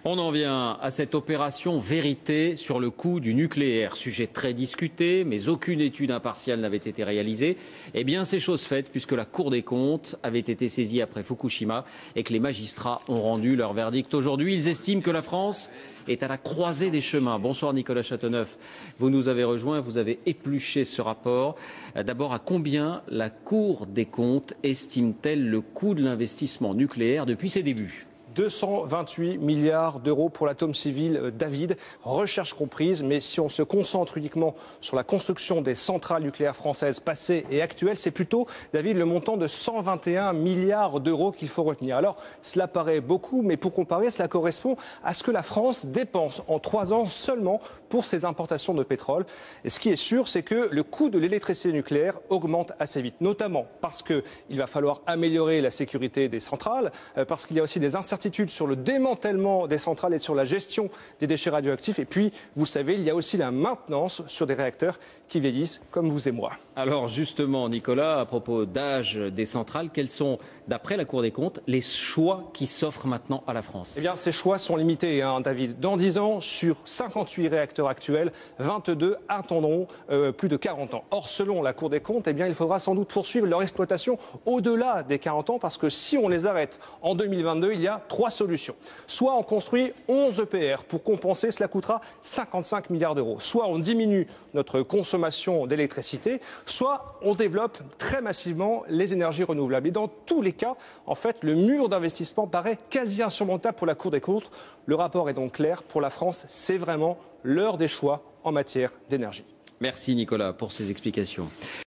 On en vient à cette opération vérité sur le coût du nucléaire. Sujet très discuté, mais aucune étude impartiale n'avait été réalisée. Eh bien, c'est chose faite puisque la Cour des comptes avait été saisie après Fukushima et que les magistrats ont rendu leur verdict aujourd'hui. Ils estiment que la France est à la croisée des chemins. Bonsoir Nicolas Châteauneuf. Vous nous avez rejoint, vous avez épluché ce rapport. D'abord, à combien la Cour des comptes estime-t-elle le coût de l'investissement nucléaire depuis ses débuts ? 228 milliards d'euros pour l'atome civil David, recherche comprise, mais si on se concentre uniquement sur la construction des centrales nucléaires françaises passées et actuelles, c'est plutôt, David, le montant de 121 milliards d'euros qu'il faut retenir. Alors, cela paraît beaucoup, mais pour comparer, cela correspond à ce que la France dépense en 3 ans seulement pour ses importations de pétrole. Et ce qui est sûr, c'est que le coût de l'électricité nucléaire augmente assez vite, notamment parce qu'il va falloir améliorer la sécurité des centrales, parce qu'il y a aussi des incertitudes sur le démantèlement des centrales et sur la gestion des déchets radioactifs. Et puis, vous savez, il y a aussi la maintenance sur des réacteurs qui vieillissent, comme vous et moi. Alors justement, Nicolas, à propos d'âge des centrales, quels sont, d'après la Cour des comptes, les choix qui s'offrent maintenant à la France ? Eh bien, ces choix sont limités, David. Dans 10 ans, sur 58 réacteurs actuels, 22 attendront plus de 40 ans. Or, selon la Cour des comptes, eh bien, il faudra sans doute poursuivre leur exploitation au-delà des 40 ans, parce que si on les arrête en 2022, il y a 3 solutions. Soit on construit 11 EPR pour compenser, cela coûtera 55 milliards d'euros. Soit on diminue notre consommation d'électricité, soit on développe très massivement les énergies renouvelables. Et dans tous les cas, en fait, le mur d'investissement paraît quasi insurmontable pour la Cour des comptes. Le rapport est donc clair. Pour la France, c'est vraiment l'heure des choix en matière d'énergie. Merci Nicolas pour ces explications.